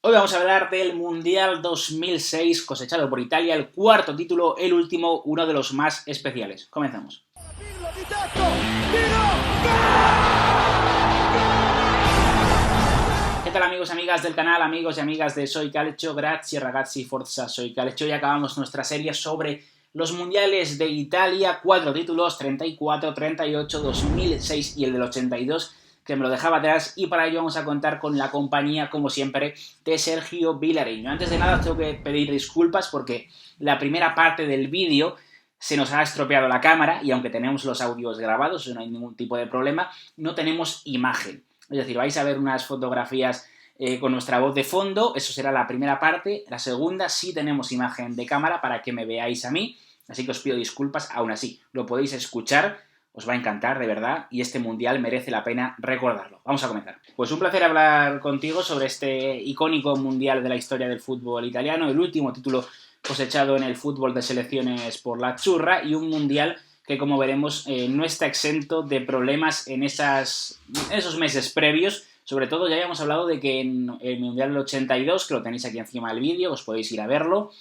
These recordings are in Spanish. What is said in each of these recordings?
Hoy vamos a hablar del Mundial 2006 cosechado por Italia, el cuarto título, el último, uno de los más especiales. Comenzamos. ¿Qué tal amigos y amigas del canal, amigos y amigas de Soy Calcio? Grazie ragazzi, forza Soy Calcio. Y acabamos nuestra serie sobre los mundiales de Italia, 4 títulos, 34, 38, 2006 y el del 82, que me lo dejaba atrás, y para ello vamos a contar con la compañía, como siempre, de Sergio Vilariño. Antes de nada tengo que pedir disculpas porque la primera parte del vídeo se nos ha estropeado la cámara y aunque tenemos los audios grabados, no hay ningún tipo de problema, no tenemos imagen. Es decir, vais a ver unas fotografías con nuestra voz de fondo, eso será la primera parte. La segunda sí tenemos imagen de cámara para que me veáis a mí, así que os pido disculpas. Aún así, lo podéis escuchar, os va a encantar, de verdad, y este mundial merece la pena recordarlo. Vamos a comenzar. Pues un placer hablar contigo sobre este icónico mundial de la historia del fútbol italiano, el último título cosechado en el fútbol de selecciones por la Azzurra, y un mundial que, como veremos, no está exento de problemas en esos meses previos. Sobre todo, ya habíamos hablado de que en el Mundial del 82, que lo tenéis aquí encima del vídeo, os podéis ir a verlo,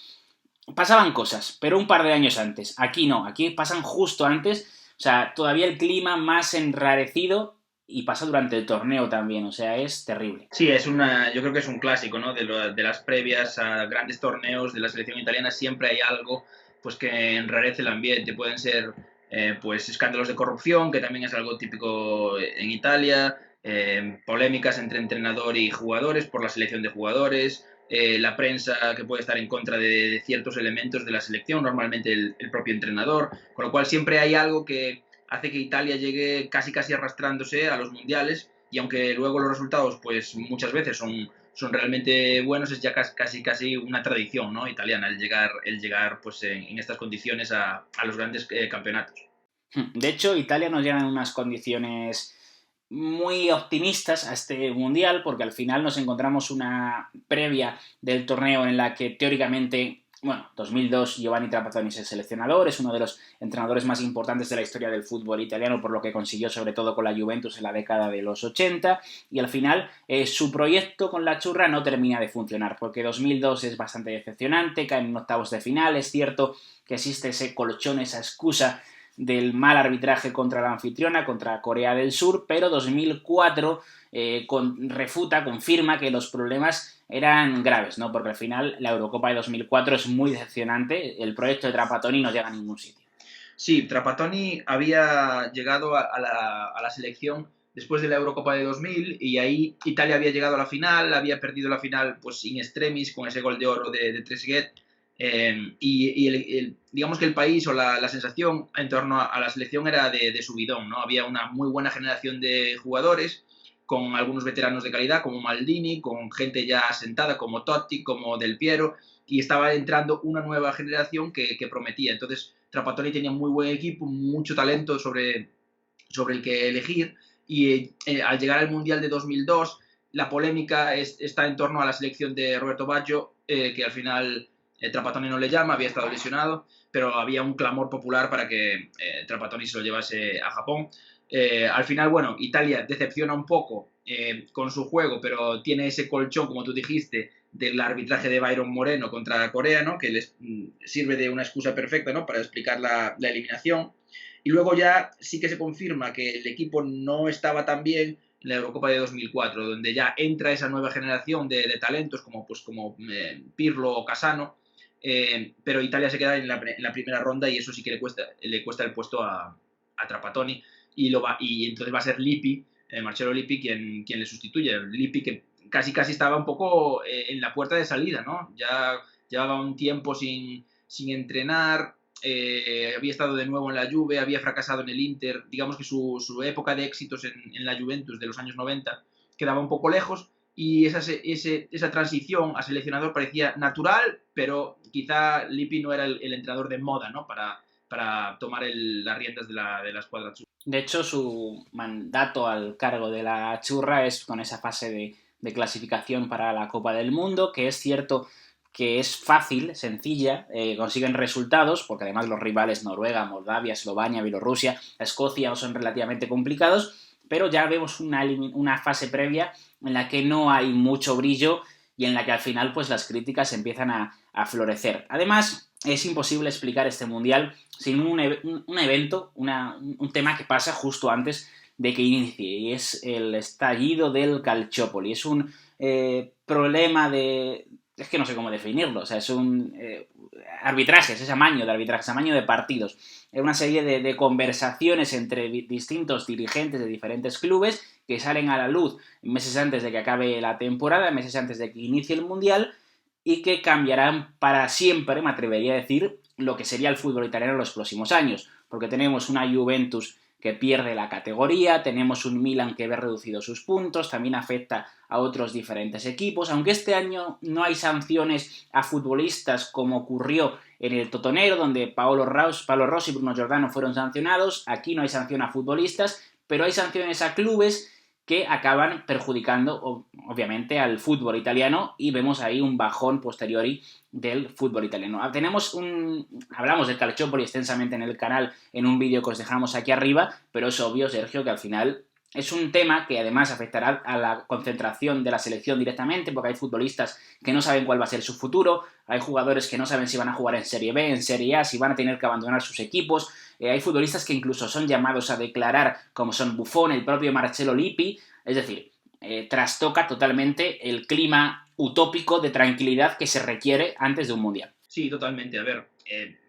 pasaban cosas, pero un par de años antes. Aquí no, aquí pasan justo antes. O sea, todavía el clima más enrarecido, y pasa durante el torneo también, o sea, es terrible. Sí, yo creo que es un clásico, ¿no? De las previas a grandes torneos de la selección italiana siempre hay algo pues que enrarece el ambiente. Pueden ser pues escándalos de corrupción, que también es algo típico en Italia, polémicas entre entrenador y jugadores por la selección de jugadores, la prensa que puede estar en contra de ciertos elementos de la selección, normalmente el propio entrenador, con lo cual siempre hay algo que hace que Italia llegue casi arrastrándose a los mundiales, y aunque luego los resultados pues muchas veces son realmente buenos, es ya casi una tradición, ¿no?, italiana el llegar pues en estas condiciones a los grandes campeonatos. De hecho, Italia nos llega en unas condiciones muy optimistas a este mundial, porque al final nos encontramos una previa del torneo en la que teóricamente, 2002, Giovanni Trapattoni es el seleccionador, es uno de los entrenadores más importantes de la historia del fútbol italiano, por lo que consiguió sobre todo con la Juventus en la década de los 80, y al final su proyecto con la Azzurra no termina de funcionar, porque 2002 es bastante decepcionante, caen en octavos de final. Es cierto que existe ese colchón, esa excusa del mal arbitraje contra la anfitriona, contra Corea del Sur, pero 2004 confirma que los problemas eran graves, ¿no? Porque al final la Eurocopa de 2004 es muy decepcionante, el proyecto de Trapattoni no llega a ningún sitio. Sí, Trapattoni había llegado a la selección después de la Eurocopa de 2000, y ahí Italia había llegado a la final, había perdido la final pues in extremis con ese gol de oro de Trezeguet, y digamos que el país o la sensación en torno a la selección era de subidón, ¿no? Había una muy buena generación de jugadores, con algunos veteranos de calidad como Maldini, con gente ya asentada como Totti, como Del Piero, y estaba entrando una nueva generación que prometía. Entonces Trapattoni tenía muy buen equipo, mucho talento sobre el que elegir, y al llegar al Mundial de 2002 la polémica está en torno a la selección de Roberto Baggio, que al final Trapattoni no le llama, había estado lesionado, pero había un clamor popular para que Trapattoni se lo llevase a Japón. Al final, bueno, Italia decepciona un poco con su juego, pero tiene ese colchón, como tú dijiste, del arbitraje de Byron Moreno contra Corea, ¿no?, que les sirve de una excusa perfecta, ¿no?, para explicar la eliminación. Y luego ya sí que se confirma que el equipo no estaba tan bien en la Eurocopa de 2004, donde ya entra esa nueva generación de talentos como Pirlo o Casano, pero Italia se queda en la primera ronda, y eso sí que le cuesta el puesto a Trapattoni, y entonces va a ser Lippi, Marcello Lippi, quien le sustituye. Lippi, que casi estaba un poco en la puerta de salida, ¿no? Ya llevaba un tiempo sin entrenar, había estado de nuevo en la Juve, había fracasado en el Inter. Digamos que su época de éxitos en la Juventus de los años 90 quedaba un poco lejos, y esa transición a seleccionador parecía natural, pero quizá Lippi no era el entrenador de moda, ¿no?, para tomar las riendas de la escuadra azzurra. De hecho, su mandato al cargo de la Azzurra es con esa fase de clasificación para la Copa del Mundo, que es cierto que es fácil, sencilla, consiguen resultados, porque además los rivales Noruega, Moldavia, Eslovenia, Bielorrusia, Escocia son relativamente complicados, pero ya vemos una fase previa en la que no hay mucho brillo, y en la que al final pues las críticas empiezan a florecer. Además, es imposible explicar este Mundial sin un evento, un tema que pasa justo antes de que inicie, y es el estallido del Calciopoli. Es un problema de... Es que no sé cómo definirlo, o sea, es un arbitrajes, es amaño de arbitrajes, amaño de partidos. Es una serie de conversaciones entre distintos dirigentes de diferentes clubes que salen a la luz meses antes de que acabe la temporada, meses antes de que inicie el Mundial, y que cambiarán para siempre, me atrevería a decir, lo que sería el fútbol italiano en los próximos años. Porque tenemos una Juventus que pierde la categoría, tenemos un Milan que ve reducidos sus puntos, también afecta a otros diferentes equipos, aunque este año no hay sanciones a futbolistas como ocurrió en el Totonero, donde Paolo Rossi y Bruno Giordano fueron sancionados. Aquí no hay sanción a futbolistas, pero hay sanciones a clubes que acaban perjudicando, obviamente, al fútbol italiano, y vemos ahí un bajón posteriori del fútbol italiano. Hablamos del Calciopoli extensamente en el canal, en un vídeo que os dejamos aquí arriba, pero es obvio, Sergio, que al final es un tema que además afectará a la concentración de la selección directamente, porque hay futbolistas que no saben cuál va a ser su futuro, hay jugadores que no saben si van a jugar en Serie B, en Serie A, si van a tener que abandonar sus equipos. Hay futbolistas que incluso son llamados a declarar, como son Buffon, el propio Marcelo Lippi. Es decir, trastoca totalmente el clima utópico de tranquilidad que se requiere antes de un Mundial. Sí, totalmente. A ver,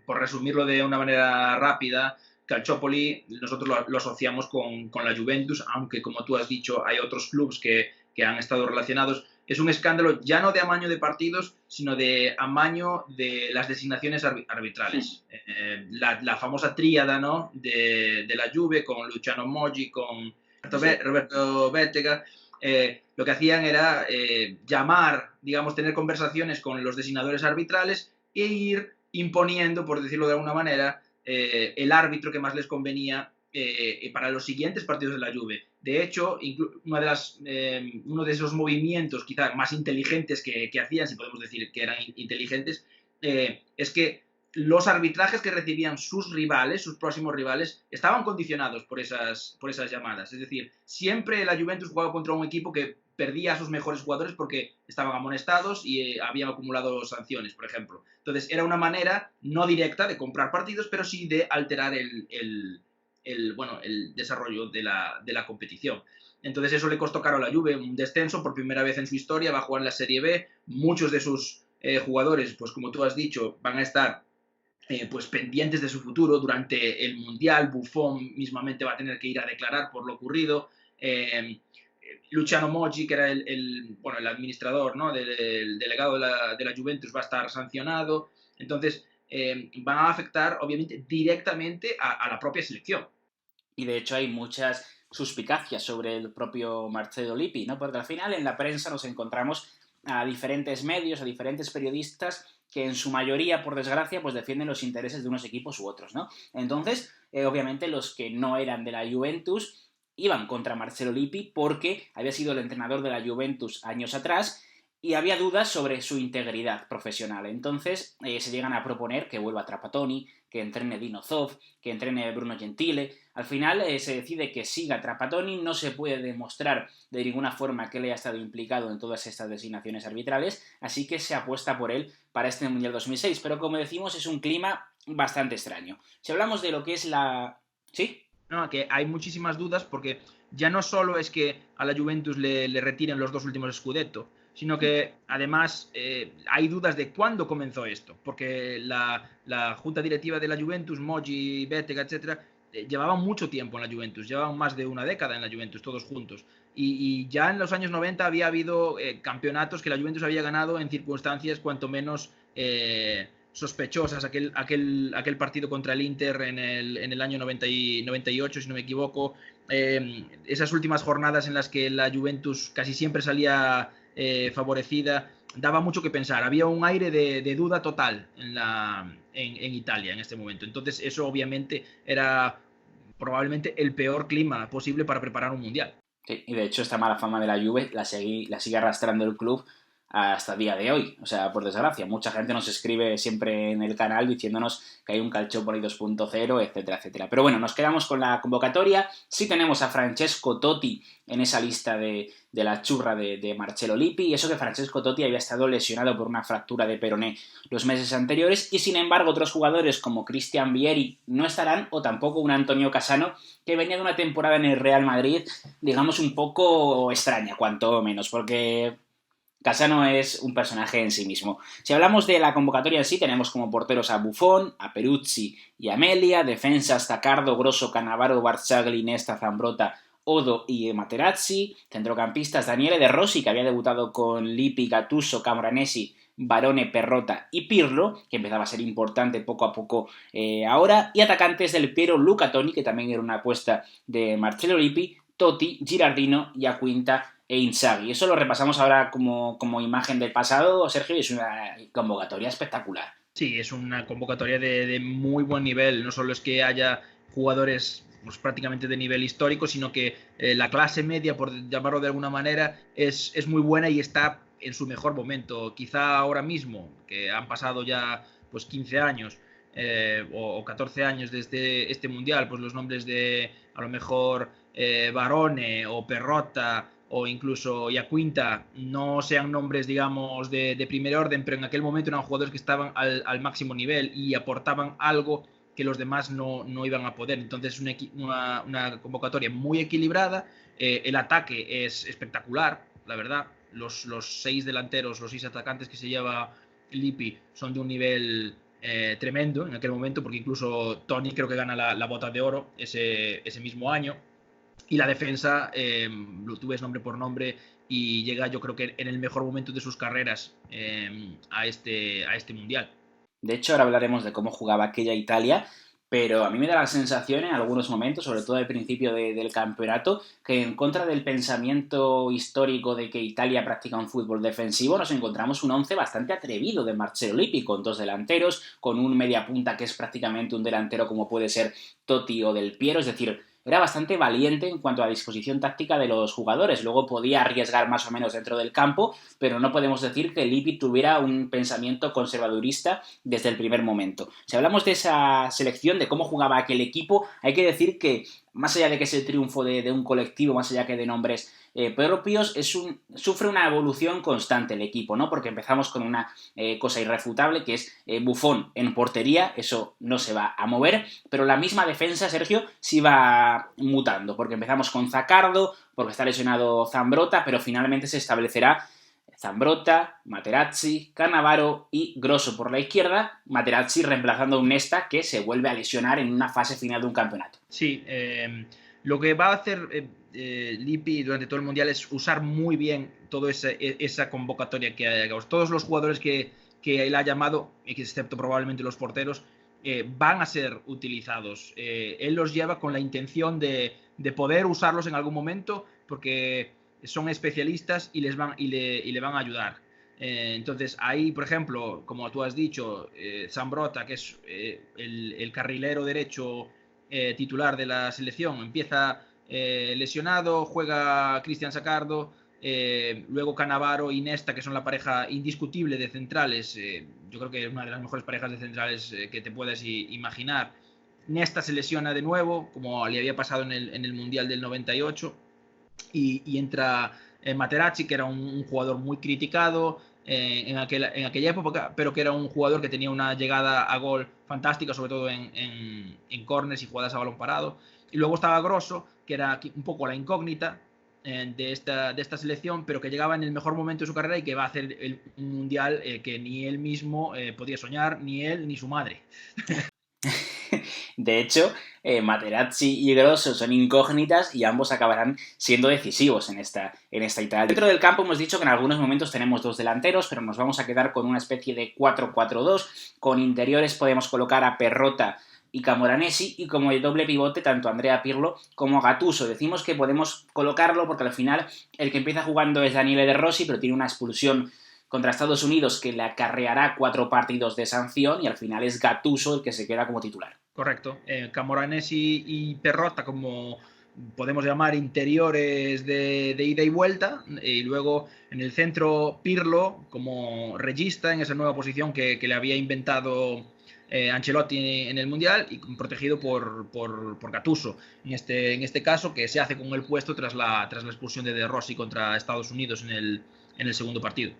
por resumirlo de una manera rápida, Calciopoli nosotros lo asociamos con la Juventus, aunque como tú has dicho hay otros clubes que han estado relacionados. Es un escándalo ya no de amaño de partidos, sino de amaño de las designaciones arbitrales. Sí. La famosa tríada, ¿no?, de la Juve, con Luciano Moggi, con Roberto Bettega, lo que hacían era llamar, digamos, tener conversaciones con los designadores arbitrales e ir imponiendo, por decirlo de alguna manera, el árbitro que más les convenía para los siguientes partidos de la Juve. De hecho, uno de esos movimientos quizás más inteligentes que hacían, si podemos decir que eran inteligentes, es que los arbitrajes que recibían sus rivales, sus próximos rivales, estaban condicionados por esas llamadas. Es decir, siempre la Juventus jugaba contra un equipo que perdía a sus mejores jugadores porque estaban amonestados y habían acumulado sanciones, por ejemplo. Entonces, era una manera no directa de comprar partidos, pero sí de alterar el desarrollo de la competición. Entonces, eso le costó caro a la Juve, un descenso por primera vez en su historia, va a jugar en la Serie B. Muchos de sus jugadores, pues como tú has dicho, van a estar pues pendientes de su futuro durante el Mundial. Buffon mismamente va a tener que ir a declarar por lo ocurrido. Luciano Moggi, que era el administrador, ¿no?, del delegado de la Juventus, va a estar sancionado. Entonces, van a afectar, obviamente, directamente a la propia selección. Y de hecho hay muchas suspicacias sobre el propio Marcelo Lippi, ¿no? Porque al final en la prensa nos encontramos a diferentes medios, a diferentes periodistas que en su mayoría, por desgracia, pues defienden los intereses de unos equipos u otros, ¿no? Entonces, obviamente los que no eran de la Juventus iban contra Marcelo Lippi porque había sido el entrenador de la Juventus años atrás y había dudas sobre su integridad profesional. Entonces se llegan a proponer que vuelva Trapattoni, que entrene Dino Zoff, que entrene Bruno Gentile. Al final se decide que siga Trapattoni, no se puede demostrar de ninguna forma que él haya estado implicado en todas estas designaciones arbitrales, así que se apuesta por él para este Mundial 2006. Pero como decimos, es un clima bastante extraño. Si hablamos de lo que es la... ¿Sí? No, que hay muchísimas dudas porque ya no solo es que a la Juventus le retiren los 2 últimos Scudetto, sino que además hay dudas de cuándo comenzó esto, porque la junta directiva de la Juventus, Moggi, Bettega, etcétera, llevaban mucho tiempo en la Juventus, llevaban más de una década en la Juventus, todos juntos. Y ya en los años 90 había habido campeonatos que la Juventus había ganado en circunstancias cuanto menos sospechosas. Aquel partido contra el Inter en el año 98, si no me equivoco. Esas últimas jornadas en las que la Juventus casi siempre salía favorecida, daba mucho que pensar. Había un aire de duda total en Italia en este momento. Entonces eso obviamente era probablemente el peor clima posible para preparar un mundial. Sí, y de hecho esta mala fama de la Juve la sigue arrastrando el club hasta el día de hoy. O sea, por desgracia, mucha gente nos escribe siempre en el canal diciéndonos que hay un Calciopoli 2.0, etcétera, etcétera. Pero bueno, nos quedamos con la convocatoria. Sí tenemos a Francesco Totti en esa lista de la churra de Marcello Lippi, y eso que Francesco Totti había estado lesionado por una fractura de peroné los meses anteriores, y sin embargo otros jugadores como Christian Vieri no estarán, o tampoco un Antonio Cassano, que venía de una temporada en el Real Madrid, digamos, un poco extraña, cuanto menos, porque Cassano es un personaje en sí mismo. Si hablamos de la convocatoria en sí, tenemos como porteros a Buffon, a Peruzzi y a Melia, defensas Zaccardo, Grosso, Cannavaro, Barzagli, Nesta, Zambrotta, Odo y Materazzi, centrocampistas Daniele De Rossi, que había debutado con Lippi, Gattuso, Camoranesi, Barone, Perrotta y Pirlo, que empezaba a ser importante poco a poco ahora, y atacantes del Piero Luca Toni, que también era una apuesta de Marcello Lippi, Totti, Girardino, Iaquinta e Inzaghi. Eso lo repasamos ahora como imagen del pasado, Sergio, y es una convocatoria espectacular. Sí, es una convocatoria de muy buen nivel. No solo es que haya jugadores pues, prácticamente de nivel histórico, sino que la clase media, por llamarlo de alguna manera, es muy buena y está en su mejor momento. Quizá ahora mismo, que han pasado ya pues 15 años o 14 años desde este Mundial, pues los nombres de a lo mejor Barone o Perrotta o incluso Iaquinta no sean nombres, digamos, de primer orden, pero en aquel momento eran jugadores que estaban al máximo nivel y aportaban algo que los demás no iban a poder. Entonces, una convocatoria muy equilibrada. El ataque es espectacular, la verdad. Los 6 delanteros, los 6 atacantes que se lleva Lippi son de un nivel tremendo en aquel momento, porque incluso Toni creo que gana la bota de oro ese mismo año. Y la defensa, tú ves nombre por nombre y llega yo creo que en el mejor momento de sus carreras a este Mundial. De hecho, ahora hablaremos de cómo jugaba aquella Italia, pero a mí me da la sensación en algunos momentos, sobre todo al principio del campeonato, que en contra del pensamiento histórico de que Italia practica un fútbol defensivo, nos encontramos un once bastante atrevido de Marcello Lippi, con 2 delanteros, con un mediapunta que es prácticamente un delantero como puede ser Totti o Del Piero, es decir, era bastante valiente en cuanto a la disposición táctica de los jugadores. Luego podía arriesgar más o menos dentro del campo, pero no podemos decir que Lippi tuviera un pensamiento conservadurista desde el primer momento. Si hablamos de esa selección, de cómo jugaba aquel equipo, hay que decir que, más allá de que es el triunfo de un colectivo, más allá que de nombres propios, sufre una evolución constante el equipo, ¿no? Porque empezamos con una cosa irrefutable, que es Buffon en portería, eso no se va a mover, pero la misma defensa, Sergio, sí va mutando, porque empezamos con Zaccardo, porque está lesionado Zambrotta, pero finalmente se establecerá Zambrotta, Materazzi, Cannavaro y Grosso por la izquierda, Materazzi reemplazando a un Nesta que se vuelve a lesionar en una fase final de un campeonato. Sí, lo que va a hacer Lippi durante todo el Mundial es usar muy bien toda esa convocatoria que hay. Todos los jugadores que él ha llamado, excepto probablemente los porteros, van a ser utilizados. Él los lleva con la intención de poder usarlos en algún momento porque son especialistas y le van a ayudar. Entonces ahí, por ejemplo, como tú has dicho, Zambrotta, que es el carrilero derecho titular de la selección, empieza lesionado, juega Cristian Zaccardo, luego Cannavaro y Nesta, que son la pareja indiscutible de centrales, yo creo que es una de las mejores parejas de centrales que te puedas imaginar. Nesta se lesiona de nuevo, como le había pasado en el Mundial del 98, y entra Materazzi, que era un jugador muy criticado en aquella época, pero que era un jugador que tenía una llegada a gol fantástica, sobre todo en corners y jugadas a balón parado. Y luego estaba Grosso, que era un poco la incógnita de esta selección, pero que llegaba en el mejor momento de su carrera y que va a hacer un mundial que ni él mismo podía soñar, ni él ni su madre. De hecho, Materazzi y Grosso son incógnitas y ambos acabarán siendo decisivos en esta Italia. Dentro del campo hemos dicho que en algunos momentos tenemos 2 delanteros, pero nos vamos a quedar con una especie de 4-4-2. Con interiores podemos colocar a Perrotta y Camoranesi, y como el doble pivote tanto Andrea Pirlo como Gattuso. Decimos que podemos colocarlo porque al final el que empieza jugando es Daniele De Rossi, pero tiene una expulsión contra Estados Unidos que le acarreará 4 partidos de sanción, y al final es Gattuso el que se queda como titular. Correcto. Camoranesi y Perrotta como podemos llamar interiores de ida y vuelta, y luego en el centro Pirlo como regista en esa nueva posición que le había inventado Ancelotti en el Mundial, y protegido por Gattuso en este caso, que se hace con el puesto tras la expulsión de Rossi contra Estados Unidos en el segundo partido.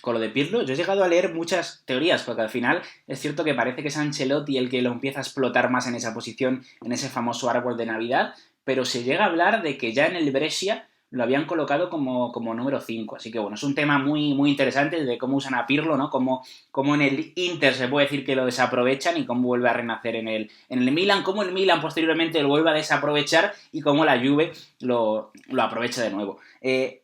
Con lo de Pirlo, yo he llegado a leer muchas teorías, porque al final es cierto que parece que es Ancelotti el que lo empieza a explotar más en esa posición, en ese famoso árbol de Navidad, pero se llega a hablar de que ya en el Brescia lo habían colocado como número 5. Así que bueno, es un tema muy, muy interesante de cómo usan a Pirlo, ¿no? Cómo en el Inter se puede decir que lo desaprovechan y cómo vuelve a renacer en el Milan, cómo el Milan posteriormente lo vuelve a desaprovechar y cómo la Juve lo aprovecha de nuevo.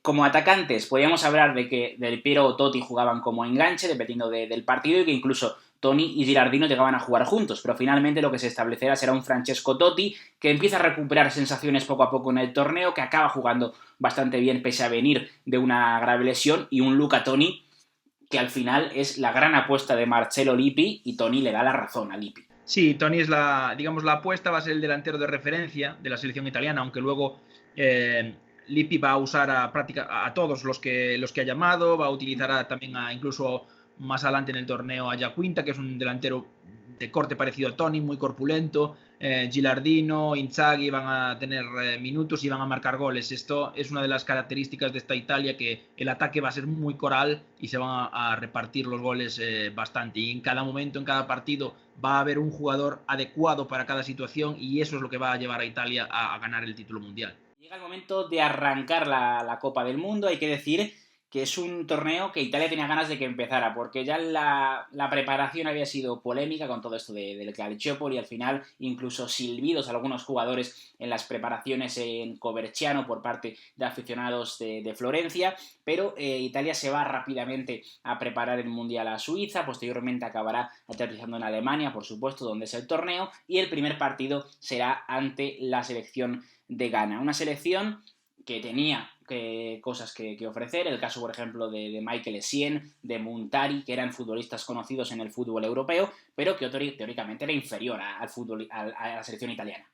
Como atacantes, podríamos hablar de que Del Piero o Totti jugaban como enganche, dependiendo del partido, y que incluso Toni y Gilardino llegaban a jugar juntos, pero finalmente lo que se establecerá será un Francesco Totti que empieza a recuperar sensaciones poco a poco en el torneo, que acaba jugando bastante bien pese a venir de una grave lesión, y un Luca Toni que al final es la gran apuesta de Marcelo Lippi, y Toni le da la razón a Lippi. Sí, Toni es la apuesta, va a ser el delantero de referencia de la selección italiana, aunque luego Lippi va a usar a todos los que ha llamado, va a utilizar también incluso más adelante en el torneo a Giaquinta, que es un delantero de corte parecido a Toni, muy corpulento. Gilardino, Inzaghi van a tener minutos y van a marcar goles. Esto es una de las características de esta Italia, que el ataque va a ser muy coral y se van a repartir los goles bastante. Y en cada momento, en cada partido, va a haber un jugador adecuado para cada situación, y eso es lo que va a llevar a Italia a ganar el título mundial. Llega el momento de arrancar la Copa del Mundo. Hay que decir que es un torneo que Italia tenía ganas de que empezara, porque ya la preparación había sido polémica con todo esto del Calciopoli, y al final incluso silbidos a algunos jugadores en las preparaciones en Coverciano por parte de aficionados de Florencia, pero Italia se va rápidamente a preparar el Mundial a Suiza, posteriormente acabará aterrizando en Alemania, por supuesto, donde es el torneo, y el primer partido será ante la selección de Ghana, una selección que tenía cosas que ofrecer, el caso por ejemplo de Michael Essien, de Muntari, que eran futbolistas conocidos en el fútbol europeo, pero que teóricamente era inferior al fútbol, a la selección italiana.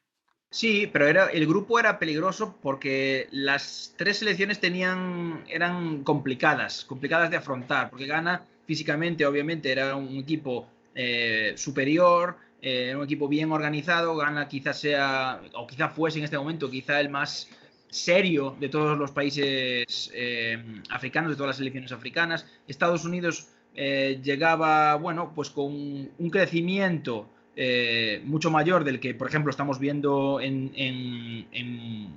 Sí, pero el grupo era peligroso porque las tres selecciones eran complicadas de afrontar, porque Ghana físicamente obviamente era un equipo superior, era un equipo bien organizado. Ghana quizás sea, o quizá fuese en este momento, quizá el más serio de todos los países africanos, de todas las selecciones africanas. Estados Unidos llegaba, bueno, pues con un crecimiento mucho mayor del que, por ejemplo, estamos viendo en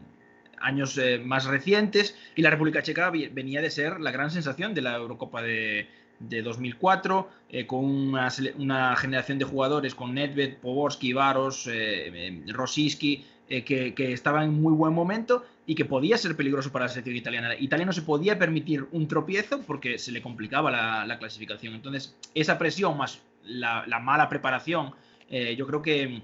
años más recientes, y la República Checa venía de ser la gran sensación de la Eurocopa de 2004, con una generación de jugadores con Nedved, Poborski, Varos, Rosicky, que estaban en muy buen momento y que podía ser peligroso para la selección italiana. Italia no se podía permitir un tropiezo porque se le complicaba la clasificación. Entonces, esa presión más la mala preparación, yo creo que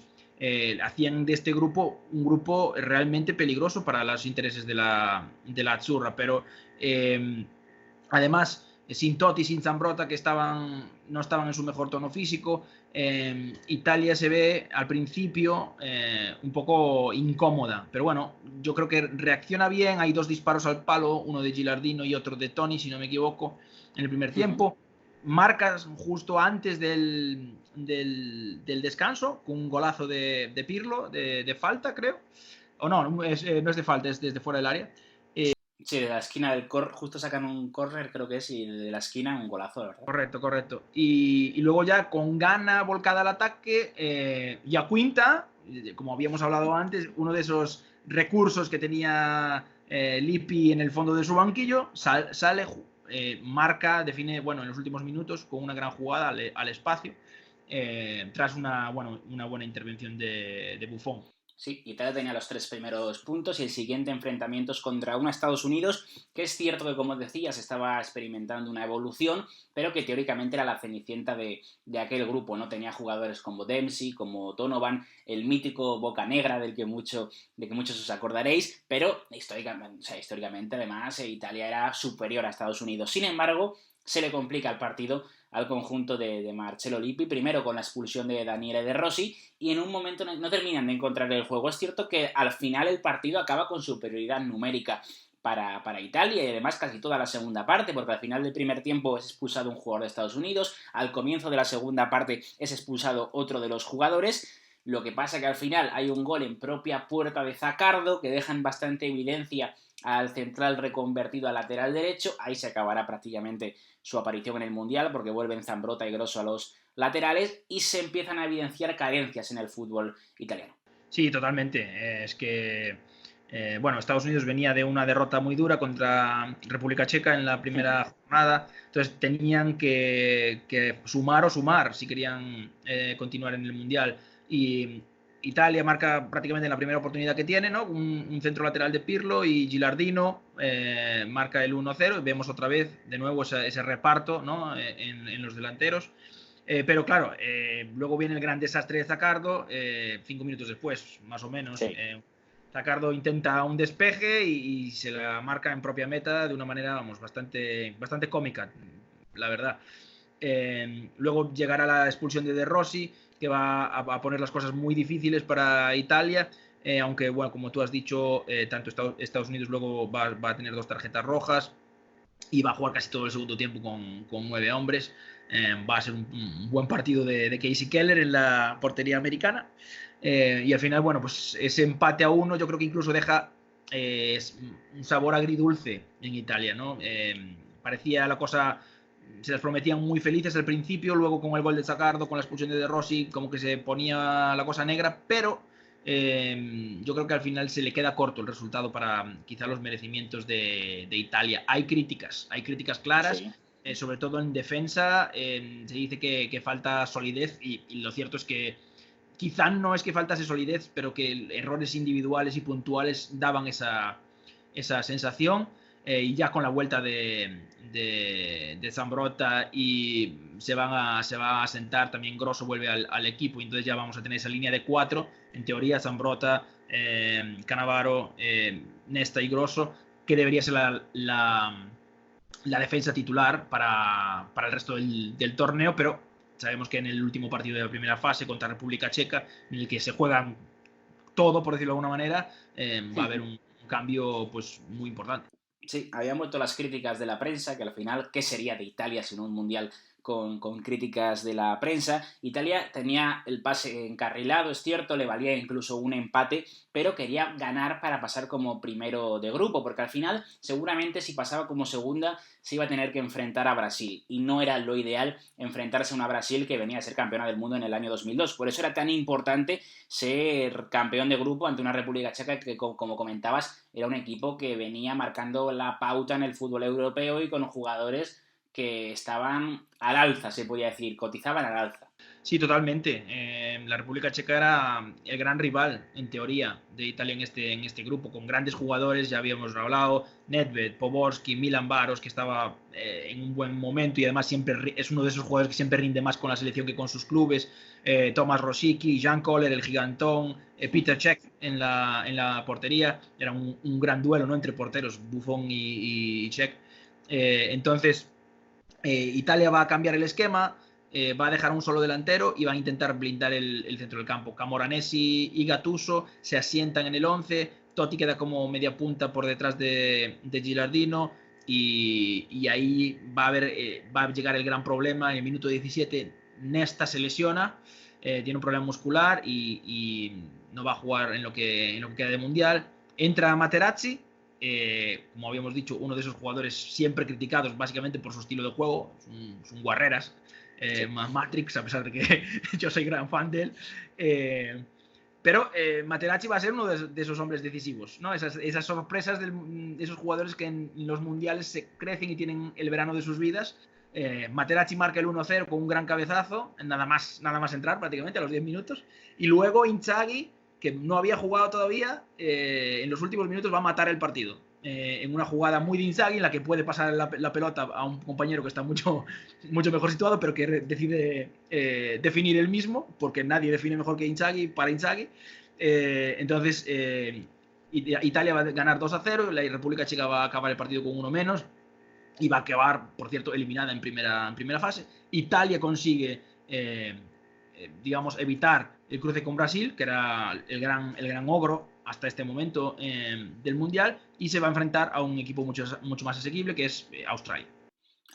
hacían de este grupo un grupo realmente peligroso para los intereses de la Azzurra. Pero además, sin Totti, sin Zambrotta, que no estaban en su mejor tono físico, Italia se ve al principio un poco incómoda, pero bueno, yo creo que reacciona bien. Hay dos disparos al palo, uno de Gilardino y otro de Toni, si no me equivoco, en el primer tiempo. Marcas justo antes del descanso con un golazo de Pirlo, de falta, creo. O no es de falta, es desde fuera del área. Sí, de la esquina del justo sacan un córner, creo que es, y de la esquina un golazo, ¿verdad? Correcto. Y luego ya con Ghana volcada al ataque, Giaquinta, como habíamos hablado antes, uno de esos recursos que tenía Lippi en el fondo de su banquillo, sale, marca, define, bueno, en los últimos minutos con una gran jugada al espacio, tras una buena intervención de Buffon. Sí, Italia tenía los 3 primeros puntos, y el siguiente enfrentamiento es contra un Estados Unidos que es cierto que, como decías, estaba experimentando una evolución, pero que teóricamente era la cenicienta de aquel grupo, ¿no? Tenía jugadores como Dempsey, como Donovan, el mítico Boca Negra de que muchos os acordaréis, pero históricamente además Italia era superior a Estados Unidos. Sin embargo, se le complica el partido al conjunto de Marcello Lippi, primero con la expulsión de Daniele De Rossi, y en un momento no terminan de encontrar el juego. Es cierto que al final el partido acaba con superioridad numérica para Italia, y además casi toda la segunda parte, porque al final del primer tiempo es expulsado un jugador de Estados Unidos, al comienzo de la segunda parte es expulsado otro de los jugadores. Lo que pasa que al final hay un gol en propia puerta de Zaccardo que deja en bastante evidencia al central reconvertido a lateral derecho. Ahí se acabará prácticamente su aparición en el Mundial, porque vuelven Zambrotta y Grosso a los laterales y se empiezan a evidenciar carencias en el fútbol italiano. Sí, totalmente. Es que, bueno, Estados Unidos venía de una derrota muy dura contra República Checa en la primera jornada, entonces tenían que sumar o sumar si querían continuar en el Mundial. Y Italia marca prácticamente en la primera oportunidad que tiene, ¿no? Un centro lateral de Pirlo, y Gilardino marca el 1-0, y vemos otra vez de nuevo ese reparto, ¿no? en los delanteros. Pero claro, luego viene el gran desastre de Zaccardo, 5 minutos después, más o menos. Sí. Zaccardo intenta un despeje y se la marca en propia meta de una manera, vamos, bastante cómica, la verdad. Luego llegará la expulsión de De Rossi, que va a poner las cosas muy difíciles para Italia, aunque, bueno, como tú has dicho, tanto Estados Unidos luego va a tener 2 tarjetas rojas y va a jugar casi todo el segundo tiempo con 9 hombres. Va a ser un buen partido de Casey Keller en la portería americana. Y al final, bueno, pues ese empate a 1 yo creo que incluso deja un sabor agridulce en Italia, ¿no? Parecía la cosa, se las prometían muy felices al principio, luego con el gol de Zaccardo, con la expulsión de De Rossi, como que se ponía la cosa negra, pero yo creo que al final se le queda corto el resultado para quizá los merecimientos de Italia. Hay críticas claras. Sí. Sobre todo en defensa, se dice que falta solidez, y lo cierto es que quizá no es que faltase solidez, pero que errores individuales y puntuales daban esa sensación. Y ya con la vuelta de Zambrotta y se va a sentar también Grosso, vuelve al equipo, y entonces ya vamos a tener esa línea de 4, en teoría Zambrotta, Cannavaro, Nesta y Grosso, que debería ser la defensa titular para el resto del torneo, pero sabemos que en el último partido de la primera fase contra República Checa, en el que se juegan todo, por decirlo de alguna manera, va a haber un cambio pues muy importante. Sí, habían vuelto las críticas de la prensa, que al final, ¿qué sería de Italia sin un mundial con críticas de la prensa? Italia tenía el pase encarrilado, es cierto, le valía incluso un empate, pero quería ganar para pasar como primero de grupo, porque al final, seguramente si pasaba como segunda, se iba a tener que enfrentar a Brasil, y no era lo ideal enfrentarse a una Brasil que venía a ser campeona del mundo en el año 2002. Por eso era tan importante ser campeón de grupo ante una República Checa que, como comentabas, era un equipo que venía marcando la pauta en el fútbol europeo y con jugadores que estaban al alza, se podía decir, cotizaban al alza. Sí, totalmente. La República Checa era el gran rival, en teoría, de Italia en este grupo, con grandes jugadores, ya habíamos hablado, Nedved, Poborski, Milan Baros, que estaba en un buen momento y además siempre es uno de esos jugadores que siempre rinde más con la selección que con sus clubes, Tomasz Rosicky, Jan Koller, el gigantón, Peter Cech en la portería. Era un gran duelo, ¿no?, entre porteros, Buffon y Cech. Entonces, Italia va a cambiar el esquema, va a dejar un solo delantero y van a intentar blindar el centro del campo. Camoranesi y Gattuso se asientan en el 11, Totti queda como media punta por detrás de Gilardino, y ahí va a llegar el gran problema. En el minuto 17 Nesta se lesiona, tiene un problema muscular y no va a jugar en lo que queda de Mundial. Entra Materazzi, como habíamos dicho, uno de esos jugadores siempre criticados básicamente por su estilo de juego, es un guarreras, más Matrix, a pesar de que yo soy gran fan de él. Pero Materazzi va a ser uno de esos hombres decisivos, ¿no? Esas sorpresas de esos jugadores que en los mundiales se crecen y tienen el verano de sus vidas. Materazzi marca el 1-0 con un gran cabezazo, nada más entrar prácticamente a los 10 minutos. Y luego Inzaghi, que no había jugado todavía, en los últimos minutos va a matar el partido. En una jugada muy de Inzaghi, en la que puede pasar la pelota a un compañero que está mucho mejor situado, pero que decide definir él mismo, porque nadie define mejor que Inzaghi para Inzaghi. Entonces, Italia va a ganar 2-0, la República Checa va a acabar el partido con uno menos. y va a acabar, por cierto, eliminada en primera fase. Italia consigue, digamos, evitar el cruce con Brasil, que era el gran ogro hasta este momento del Mundial, y se va a enfrentar a un equipo mucho más asequible, que es Australia.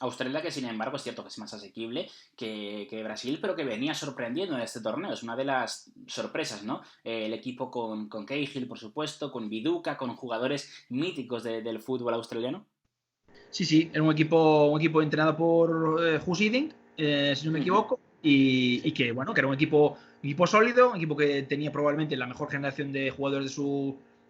Australia, que sin embargo es cierto que es más asequible que Brasil, pero que venía sorprendiendo en este torneo. Es una de las sorpresas, ¿no? El equipo con Cahill, por supuesto, con Viduka, con jugadores míticos del fútbol australiano. Sí, era un equipo entrenado por Hugh Hiddink, si no me equivoco, y que, bueno, que era un equipo sólido, un equipo que tenía probablemente la mejor generación de jugadores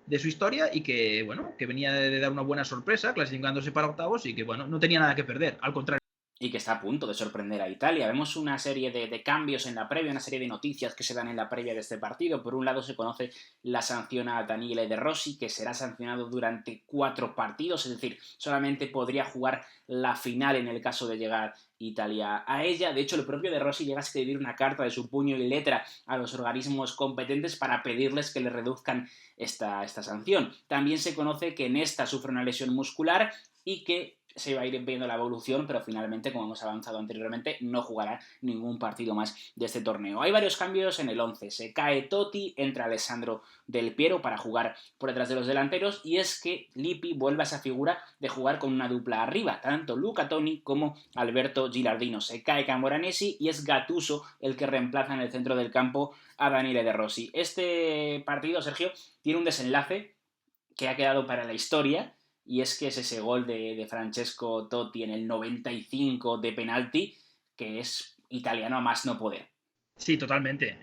de su historia y que, bueno, que venía de dar una buena sorpresa clasificándose para octavos y que, bueno, no tenía nada que perder, al contrario. Y que está a punto de sorprender a Italia. Vemos una serie de cambios en la previa, una serie de noticias que se dan en la previa de este partido. Por un lado se conoce la sanción a Daniele De Rossi, que será sancionado durante 4 partidos, es decir, solamente podría jugar la final en el caso de llegar Italia a ella. De hecho, el propio De Rossi llega a escribir una carta de su puño y letra a los organismos competentes para pedirles que le reduzcan esta sanción. También se conoce que Nesta sufre una lesión muscular y que se va a ir viendo la evolución, pero finalmente, como hemos avanzado anteriormente, no jugará ningún partido más de este torneo. Hay varios cambios en el 11. Se cae Totti, entra Alessandro Del Piero para jugar por detrás de los delanteros, y es que Lippi vuelve a esa figura de jugar con una dupla arriba, tanto Luca Toni como Alberto Gilardino. Se cae Camoranesi y es Gattuso el que reemplaza en el centro del campo a Daniele De Rossi. Este partido, Sergio, tiene un desenlace que ha quedado para la historia, y es que es ese gol de Francesco Totti en el 95 de penalti, que es italiano a más no poder. Sí, totalmente.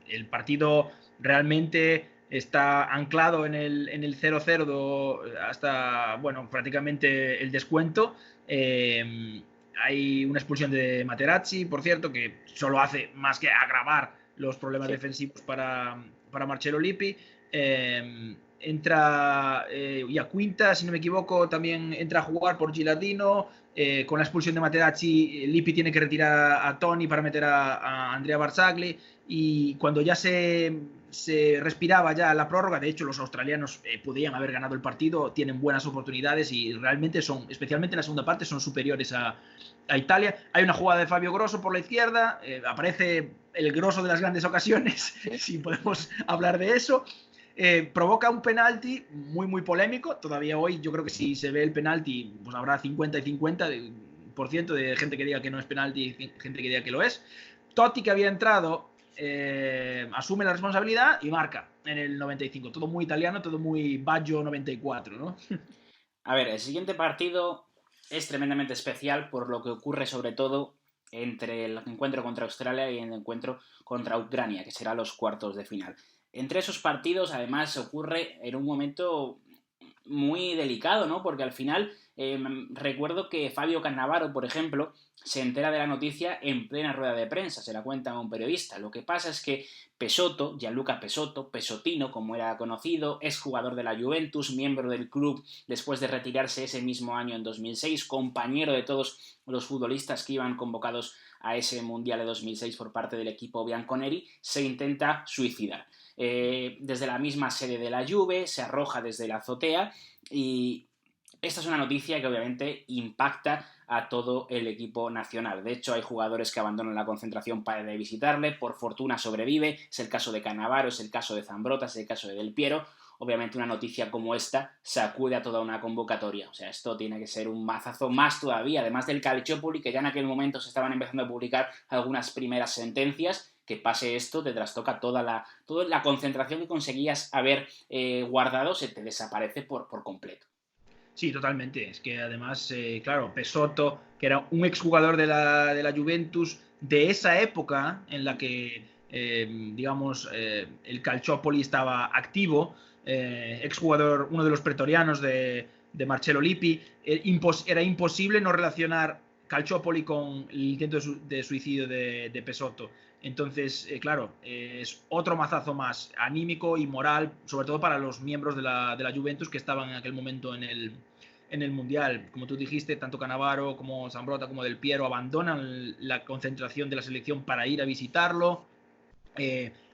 El partido realmente está anclado en el 0-0 hasta, bueno, prácticamente el descuento. Hay una expulsión de Materazzi, por cierto, que solo hace más que agravar los problemas defensivos para Marcello Lippi. Entra Quinta, si no me equivoco, también entra a jugar por Gilardino. Con la expulsión de Materazzi, Lippi tiene que retirar a Toni para meter a Andrea Barzagli, y cuando ya se respiraba ya la prórroga, de hecho los australianos podían haber ganado el partido, tienen buenas oportunidades y realmente son, especialmente en la segunda parte, son superiores a Italia. Hay una jugada de Fabio Grosso por la izquierda, aparece el Grosso de las grandes ocasiones, si podemos hablar de eso. Provoca un penalti muy polémico. Todavía hoy yo creo que si se ve el penalti, pues habrá 50 y 50% de gente que diga que no es penalti y gente que diga que lo es. Totti, que había entrado, asume la responsabilidad y marca en el 95. Todo muy italiano, todo muy Baggio 94, ¿no? A ver, el siguiente partido es tremendamente especial por lo que ocurre sobre todo entre el encuentro contra Australia y el encuentro contra Ucrania, que será los cuartos de final. Entre esos partidos, además, ocurre en un momento muy delicado, ¿no? Porque al final recuerdo que Fabio Cannavaro, por ejemplo, se entera de la noticia en plena rueda de prensa, se la cuenta a un periodista. Lo que pasa es que Pesotto, Gianluca Pesotto, Pesotino, como era conocido, es jugador de la Juventus, miembro del club después de retirarse ese mismo año en 2006, compañero de todos los futbolistas que iban convocados a ese Mundial de 2006 por parte del equipo bianconeri, se intenta suicidar. Desde la misma sede de la Juve, se arroja desde la azotea, y esta es una noticia que obviamente impacta a todo el equipo nacional. De hecho, hay jugadores que abandonan la concentración para ir a visitarle, por fortuna sobrevive, es el caso de Cannavaro, es el caso de Zambrotta, es el caso de Del Piero. Obviamente una noticia como esta sacude a toda una convocatoria. O sea, esto tiene que ser un mazazo más todavía, además del Calciopoli, que ya en aquel momento se estaban empezando a publicar algunas primeras sentencias. Que pase esto, te trastoca toda la concentración que conseguías haber guardado, se te desaparece por completo. Sí, totalmente. Es que además, claro, Pesotto, que era un exjugador de la Juventus de esa época en la que, digamos, el Calciopoli estaba activo, exjugador, uno de los pretorianos de Marcello Lippi, era imposible no relacionar Calciopoli con el intento de suicidio de Pesotto. Entonces, claro, es otro mazazo más anímico y moral, sobre todo para los miembros de la Juventus que estaban en aquel momento en el Mundial. Como tú dijiste, tanto Cannavaro como Zambrotta como Del Piero abandonan la concentración de la selección para ir a visitarlo.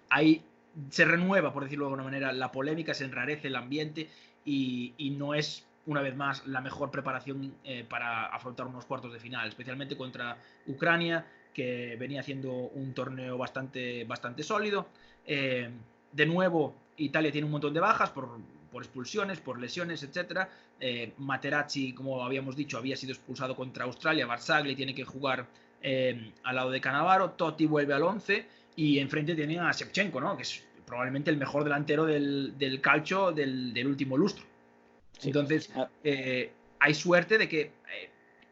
Ahí se renueva, por decirlo de alguna manera, la polémica, se enrarece el ambiente y no es una vez más, la mejor preparación para afrontar unos cuartos de final, especialmente contra Ucrania, que venía haciendo un torneo bastante sólido. De nuevo, Italia tiene un montón de bajas por expulsiones, por lesiones, etc. Materazzi, como habíamos dicho, había sido expulsado contra Australia. Barzagli tiene que jugar al lado de Cannavaro. Totti vuelve al 11 y enfrente tienen a Shevchenko, ¿no? Que es probablemente el mejor delantero del calcio del último lustro. Sí. Entonces, hay suerte de que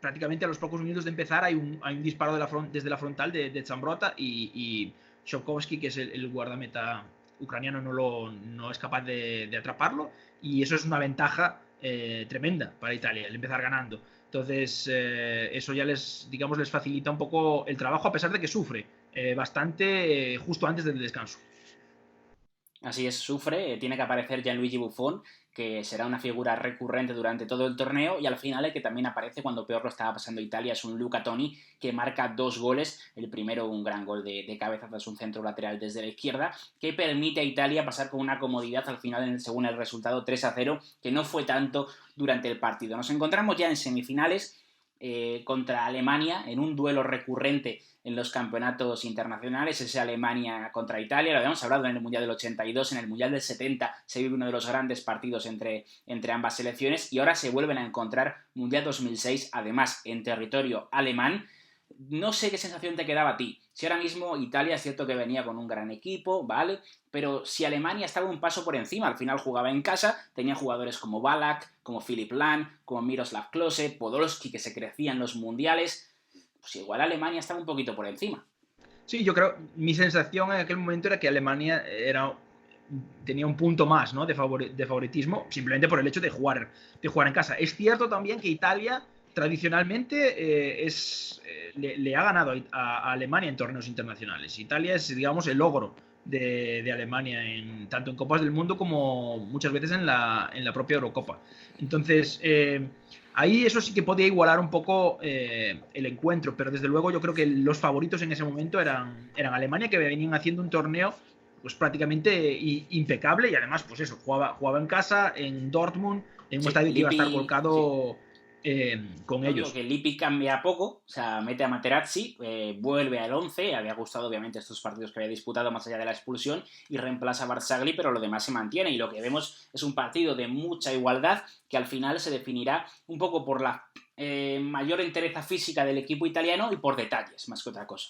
prácticamente a los pocos minutos de empezar hay un disparo desde la frontal de Zambrotta y Szokovski, que es el guardameta ucraniano, no es capaz de atraparlo, y eso es una ventaja tremenda para Italia, el empezar ganando. Entonces, eso ya les facilita un poco el trabajo, a pesar de que sufre bastante justo antes del descanso. Así es, sufre, tiene que aparecer Gianluigi Buffon, que será una figura recurrente durante todo el torneo, y al final el que también aparece cuando peor lo estaba pasando Italia es un Luca Toni, que marca 2 goles, el primero un gran gol de cabeza tras un centro lateral desde la izquierda, que permite a Italia pasar con una comodidad al final según el resultado 3-0, que no fue tanto durante el partido. Nos encontramos ya en semifinales contra Alemania, en un duelo recurrente en los campeonatos internacionales, ese Alemania contra Italia, lo habíamos hablado en el Mundial del 82, en el Mundial del 70 se vive uno de los grandes partidos entre ambas selecciones, y ahora se vuelven a encontrar Mundial 2006, además en territorio alemán. No sé qué sensación te quedaba a ti. Si ahora mismo Italia es cierto que venía con un gran equipo, ¿vale? Pero si Alemania estaba un paso por encima, al final jugaba en casa, tenía jugadores como Ballack, como Philipp Lahm, como Miroslav Klose, Podolski, que se crecía en los mundiales. Pues igual Alemania estaba un poquito por encima. Sí, yo creo, mi sensación en aquel momento era que Alemania tenía un punto más, ¿no?, de favoritismo, simplemente por el hecho de jugar en casa. Es cierto también que Italia tradicionalmente le ha ganado a Alemania en torneos internacionales. Italia es, digamos, el logro de Alemania tanto en Copas del Mundo como muchas veces en la propia Eurocopa. Entonces, ahí eso sí que podía igualar un poco el encuentro, pero desde luego yo creo que los favoritos en ese momento eran Alemania, que venían haciendo un torneo pues prácticamente impecable, y además pues eso, jugaba en casa, en Dortmund, en un estadio que iba a estar volcado con ellos. Digo que Lippi cambia poco, o sea, mete a Materazzi, vuelve al 11, había gustado obviamente estos partidos que había disputado más allá de la expulsión, y reemplaza a Barzagli, pero lo demás se mantiene, y lo que vemos es un partido de mucha igualdad que al final se definirá un poco por la mayor entereza física del equipo italiano y por detalles, más que otra cosa.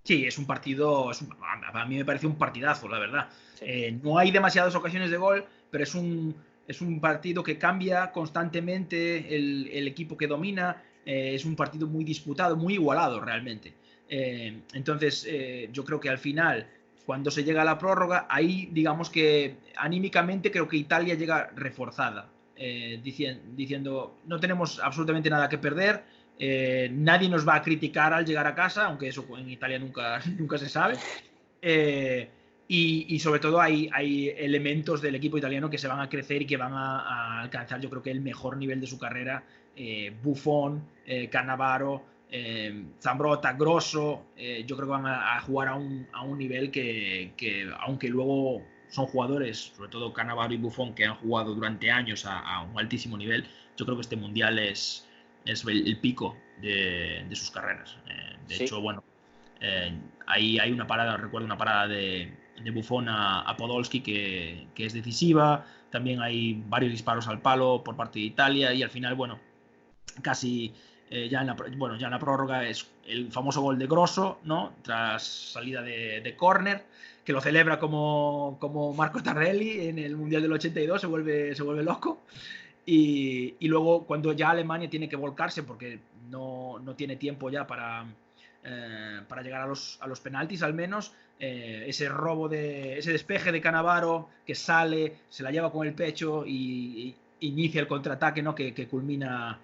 Sí, es un partido, a mí me parece un partidazo, la verdad. Sí. No hay demasiadas ocasiones de gol, pero es un partido que cambia constantemente el equipo que domina. Es un partido muy disputado, muy igualado realmente. Entonces, yo creo que al final, cuando se llega a la prórroga, ahí digamos que anímicamente creo que Italia llega reforzada, diciendo no tenemos absolutamente nada que perder. Nadie nos va a criticar al llegar a casa, aunque eso en Italia nunca se sabe. Y sobre todo hay elementos del equipo italiano que se van a crecer y que van a alcanzar, yo creo que el mejor nivel de su carrera. Buffon, Cannavaro, Zambrotta, Grosso, yo creo que van a jugar a un nivel que aunque luego son jugadores, sobre todo Cannavaro y Buffon, que han jugado durante años a un altísimo nivel, yo creo que este mundial es el pico de sus carreras. De hecho, bueno, ahí hay una parada, recuerdo una parada de Buffon a Podolski que es decisiva. También hay varios disparos al palo por parte de Italia, y al final, bueno, casi ya en la prórroga es el famoso gol de Grosso, ¿no?, tras salida de córner, que lo celebra como Marco Tardelli en el Mundial del 82, se vuelve loco. Y luego, cuando ya Alemania tiene que volcarse porque no tiene tiempo ya para llegar a los penaltis, al menos, ese despeje de Cannavaro que sale, se la lleva con el pecho y inicia el contraataque, ¿no?, que culmina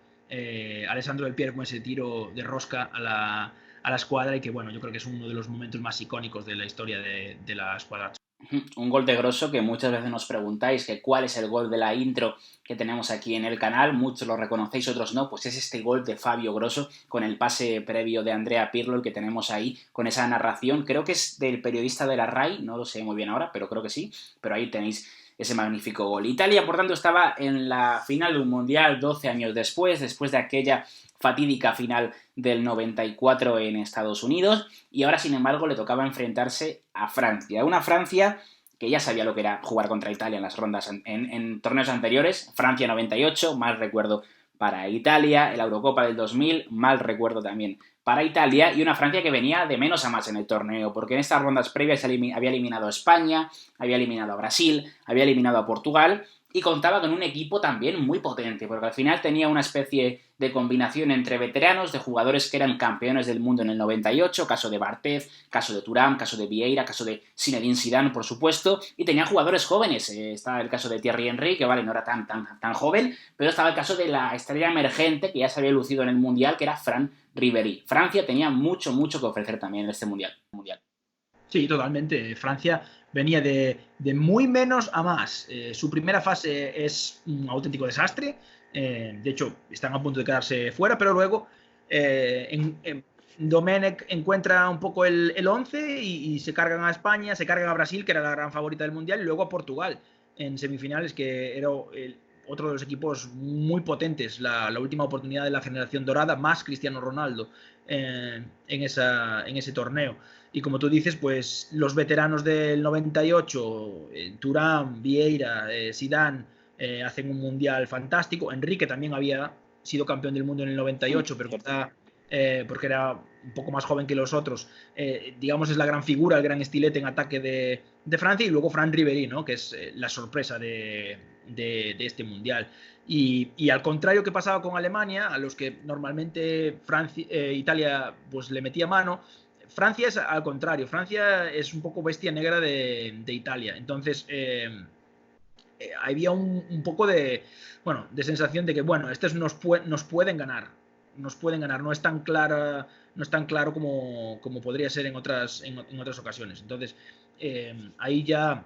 Alessandro Del Piero con ese tiro de rosca a la escuadra, y que, bueno, yo creo que es uno de los momentos más icónicos de la historia de la escuadra. Un gol de Grosso que muchas veces nos preguntáis que cuál es el gol de la intro que tenemos aquí en el canal, muchos lo reconocéis, otros no, pues es este gol de Fabio Grosso con el pase previo de Andrea Pirlo, el que tenemos ahí con esa narración, creo que es del periodista de la RAI, no lo sé muy bien ahora, pero creo que sí, pero ahí tenéis ese magnífico gol. Italia, por tanto, estaba en la final de un Mundial 12 años después de aquella fatídica final del 94 en Estados Unidos, y ahora, sin embargo, le tocaba enfrentarse a Francia. Una Francia que ya sabía lo que era jugar contra Italia en las rondas en torneos anteriores. Francia 98, mal recuerdo para Italia. La Eurocopa del 2000, mal recuerdo también para Italia. Y una Francia que venía de menos a más en el torneo, porque en estas rondas previas había eliminado a España, había eliminado a Brasil, había eliminado a Portugal, y contaba con un equipo también muy potente, porque al final tenía una especie de combinación entre veteranos, de jugadores que eran campeones del mundo en el 98, caso de Barthez, caso de Thuram, caso de Vieira, caso de Zinedine Zidane, por supuesto, y tenía jugadores jóvenes. Estaba el caso de Thierry Henry, que vale, no era tan joven, pero estaba el caso de la estrella emergente que ya se había lucido en el Mundial, que era Fran Ribéry. Francia tenía mucho que ofrecer también en este Mundial. Sí, totalmente. Francia venía de muy menos a más. Su primera fase es un auténtico desastre. De hecho, están a punto de quedarse fuera, pero luego Domenech encuentra un poco el 11 y se cargan a España, se cargan a Brasil, que era la gran favorita del Mundial, y luego a Portugal en semifinales, que era otro de los equipos muy potentes, la última oportunidad de la generación dorada, más Cristiano Ronaldo en ese torneo. Y como tú dices, pues los veteranos del 98, Thuram, Vieira, Zidane, hacen un mundial fantástico. Enrique también había sido campeón del mundo en el 98, pero porque era un poco más joven que los otros. Digamos, es la gran figura, el gran estilete en ataque de Francia. Y luego Fran Ribéry, ¿no? Que es la sorpresa de este mundial. Y al contrario que pasaba con Alemania, a los que normalmente Italia pues le metía mano, Francia es al contrario. Francia es un poco bestia negra de Italia. Entonces había un poco de sensación de que, bueno, estos nos pueden ganar. No es tan claro como podría ser en otras ocasiones. Entonces ahí ya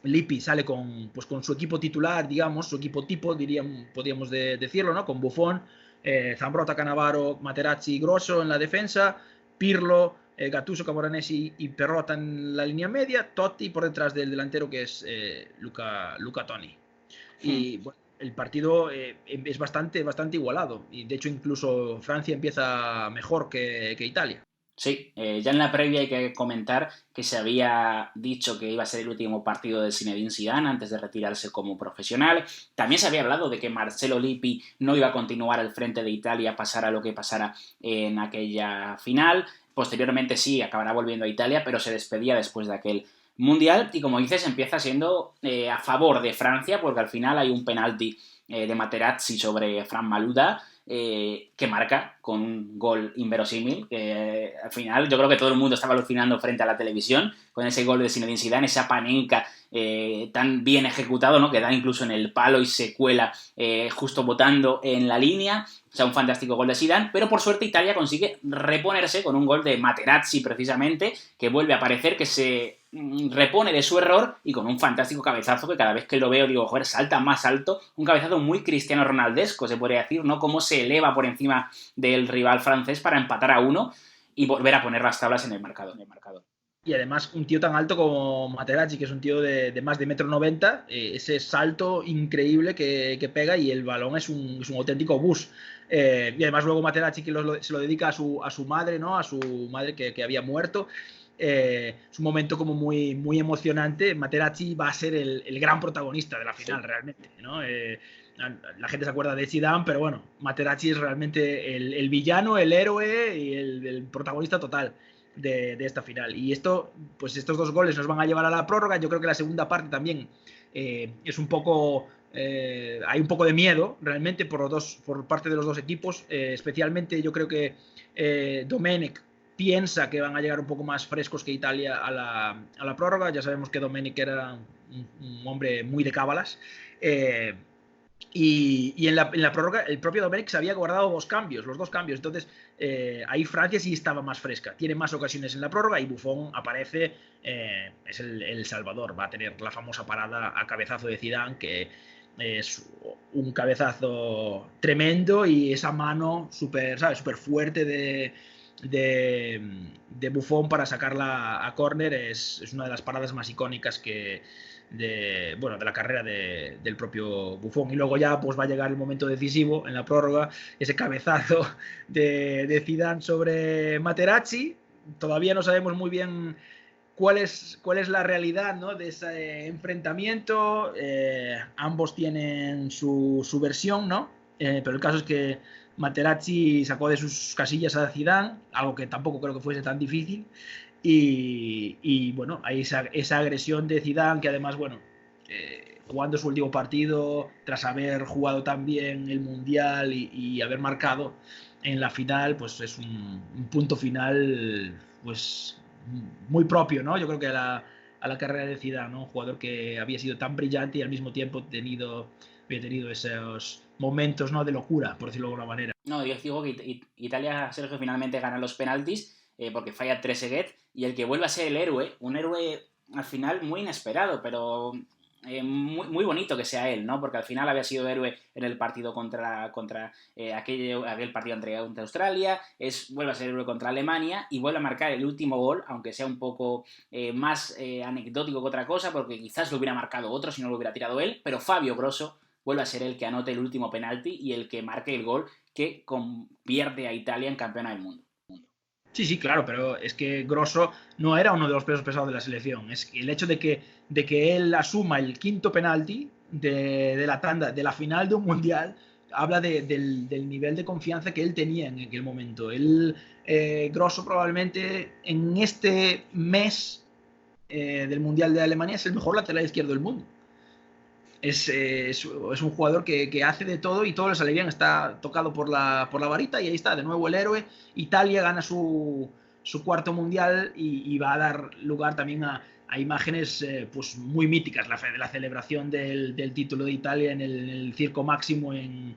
Lippi sale con su equipo titular, digamos, su equipo tipo, podríamos decirlo, ¿no? Con Buffon, Zambrotta, Cannavaro, Materazzi, Grosso en la defensa, Pirlo, Gattuso, Camoranesi y Perrotta en la línea media, Totti por detrás del delantero, que es Luca Toni. Y bueno, el partido es bastante igualado, y de hecho incluso Francia empieza mejor que Italia. Sí, ya en la previa hay que comentar que se había dicho que iba a ser el último partido de Zinedine Zidane antes de retirarse como profesional. También se había hablado de que Marcelo Lippi no iba a continuar al frente de Italia, pasara lo que pasara en aquella final. Posteriormente sí, acabará volviendo a Italia, pero se despedía después de aquel Mundial. Y como dices, empieza siendo a favor de Francia, porque al final hay un penalti de Materazzi sobre Fran Malouda, que marca con un gol inverosímil, que al final yo creo que todo el mundo estaba alucinando frente a la televisión con ese gol de Zinedine Zidane, esa Panenka tan bien ejecutado, ¿no? Que da incluso en el palo y se cuela justo botando en la línea. O sea, un fantástico gol de Zidane, pero por suerte Italia consigue reponerse con un gol de Materazzi precisamente, que vuelve a aparecer, que se repone de su error y con un fantástico cabezazo que cada vez que lo veo digo, joder, salta más alto, un cabezazo muy Cristiano Ronaldesco, se podría decir, ¿no? Cómo se eleva por encima del rival francés para empatar a 1 y volver a poner las tablas en el marcador. Y además un tío tan alto como Materazzi, que es un tío de más de 1,90 m, ese salto increíble que pega, y el balón es un auténtico bus. Y además luego Materazzi, que se lo dedica a su madre, ¿no? A su madre que había muerto. Es un momento como muy emocionante. Materazzi va a ser el gran protagonista de la final, realmente, ¿no? La gente se acuerda de Zidane, pero bueno, Materazzi es realmente el villano, el héroe y el protagonista total de esta final. Y estos dos goles nos van a llevar a la prórroga. Yo creo que la segunda parte también es un poco... hay un poco de miedo realmente por parte de los dos equipos. Especialmente yo creo que Domenech piensa que van a llegar un poco más frescos que Italia a la prórroga. Ya sabemos que Domenech era un hombre muy de cábalas. Y en la prórroga el propio Domenech se había guardado los dos cambios. Entonces ahí Francia sí estaba más fresca, tiene más ocasiones en la prórroga, y Buffon aparece, es el salvador. Va a tener la famosa parada a cabezazo de Zidane, que es un cabezazo tremendo, y esa mano súper fuerte de Buffon para sacarla a córner es una de las paradas más icónicas que bueno, de la carrera del propio Buffon. Y luego ya pues va a llegar el momento decisivo en la prórroga, ese cabezazo de Zidane sobre Materazzi. Todavía no sabemos muy bien cuál es la realidad, ¿no?, de ese enfrentamiento. Ambos tienen su versión, ¿no? Pero el caso es que Materazzi sacó de sus casillas a Zidane, algo que tampoco creo que fuese tan difícil. Y bueno, hay esa agresión de Zidane, que además, bueno, jugando su último partido, tras haber jugado tan bien el Mundial y haber marcado en la final, pues es un punto final, pues muy propio, ¿no? Yo creo que a la carrera de Zidane, ¿no? Un jugador que había sido tan brillante y al mismo tiempo había tenido esos momentos, ¿no?, de locura, por decirlo de alguna manera. No, yo digo que Italia, Sergio, finalmente gana los penaltis porque falla Trezeguet, y el que vuelve a ser el héroe, un héroe al final muy inesperado, pero muy bonito que sea él, ¿no? Porque al final había sido héroe en el partido contra aquel partido entre Australia, vuelve a ser héroe contra Alemania y vuelve a marcar el último gol, aunque sea un poco más anecdótico que otra cosa, porque quizás lo hubiera marcado otro si no lo hubiera tirado él, pero Fabio Grosso vuelve a ser el que anote el último penalti y el que marque el gol que convierte a Italia en campeona del mundo. Sí, sí, claro, pero es que Grosso no era uno de los pesos pesados de la selección. Es que el hecho de que él asuma el quinto penalti de la tanda, de la final de un mundial, habla del nivel de confianza que él tenía en aquel momento. Grosso probablemente en este mes del mundial de Alemania es el mejor lateral izquierdo del mundo. Es un jugador que hace de todo y todo le sale bien, está tocado por la varita y ahí está, de nuevo el héroe. Italia gana su cuarto mundial y va a dar lugar también a imágenes pues muy míticas, la celebración del título de Italia en el Circo Máximo en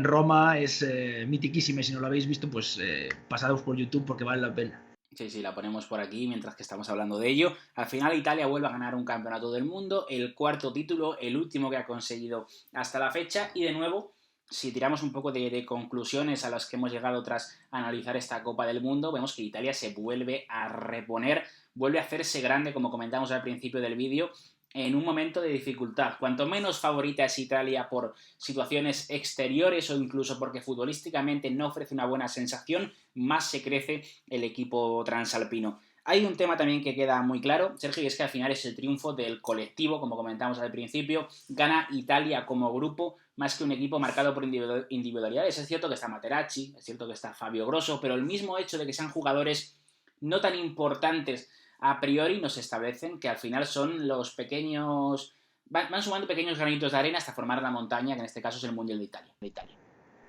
Roma es mitiquísima, y si no lo habéis visto pues pasados por YouTube porque vale la pena. Sí, la ponemos por aquí mientras que estamos hablando de ello. Al final Italia vuelve a ganar un campeonato del mundo, el cuarto título, el último que ha conseguido hasta la fecha, y de nuevo, si tiramos un poco de conclusiones a las que hemos llegado tras analizar esta Copa del Mundo, vemos que Italia se vuelve a reponer, vuelve a hacerse grande, como comentamos al principio del vídeo, en un momento de dificultad. Cuanto menos favorita es Italia por situaciones exteriores o incluso porque futbolísticamente no ofrece una buena sensación, más se crece el equipo transalpino. Hay un tema también que queda muy claro, Sergio, y es que al final es el triunfo del colectivo, como comentamos al principio. Gana Italia como grupo, más que un equipo marcado por individualidades. Es cierto que está Materazzi, es cierto que está Fabio Grosso, pero el mismo hecho de que sean jugadores no tan importantes a priori nos establecen que al final son los pequeños... Van sumando pequeños granitos de arena hasta formar la montaña, que en este caso es el Mundial de Italia.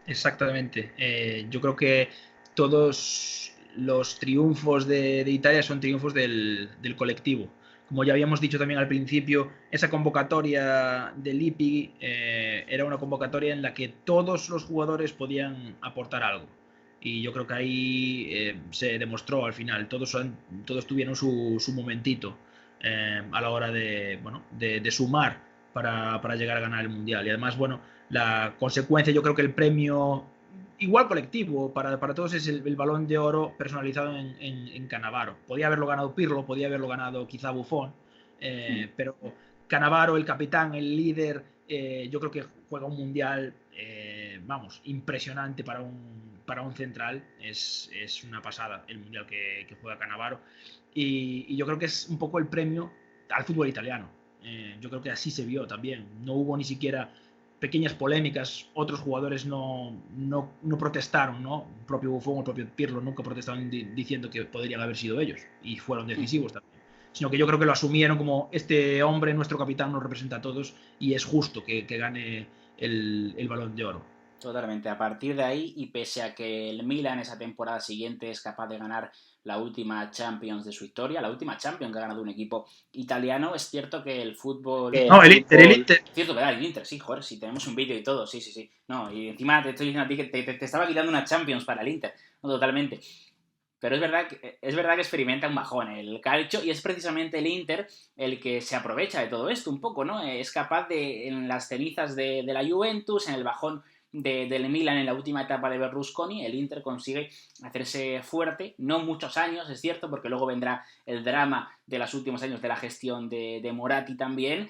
Exactamente. Yo creo que todos los triunfos de Italia son triunfos del colectivo. Como ya habíamos dicho también al principio, esa convocatoria del IPI era una convocatoria en la que todos los jugadores podían aportar algo. Y yo creo que ahí se demostró al final. Todos tuvieron su momentito a la hora de sumar para llegar a ganar el Mundial. Y además, bueno, la consecuencia, yo creo que el premio igual colectivo para todos es el Balón de Oro personalizado en Cannavaro. Podía haberlo ganado Pirlo, podía haberlo ganado quizá Buffon, pero Cannavaro, el capitán, el líder, yo creo que juega un mundial, impresionante para un central. Es una pasada el mundial que juega Cannavaro, y yo creo que es un poco el premio al fútbol italiano. Yo creo que así se vio también. No hubo ni siquiera pequeñas polémicas, otros jugadores no protestaron, ¿no? El propio Buffon, el propio Pirlo nunca protestaron diciendo que podrían haber sido ellos, y fueron decisivos también. Sino que yo creo que lo asumieron como este hombre, nuestro capitán, nos representa a todos y es justo que gane el Balón de Oro. Totalmente. A partir de ahí, y pese a que el Milan esa temporada siguiente es capaz de ganar la última Champions de su historia, la última Champions que ha ganado un equipo italiano, es cierto que el fútbol... No, el Inter. Cierto, ¿verdad? El Inter, sí, joder, sí, tenemos un vídeo y todo, sí. No, y encima te estoy diciendo a ti que te estaba quitando una Champions para el Inter, no, totalmente. Pero es verdad que experimenta un bajón el calcio, y es precisamente el Inter el que se aprovecha de todo esto un poco, ¿no? Es capaz de, en las cenizas de la Juventus, en el bajón del Milan en la última etapa de Berlusconi, el Inter consigue hacerse fuerte, no muchos años, es cierto, porque luego vendrá el drama de los últimos años de la gestión de Moratti también,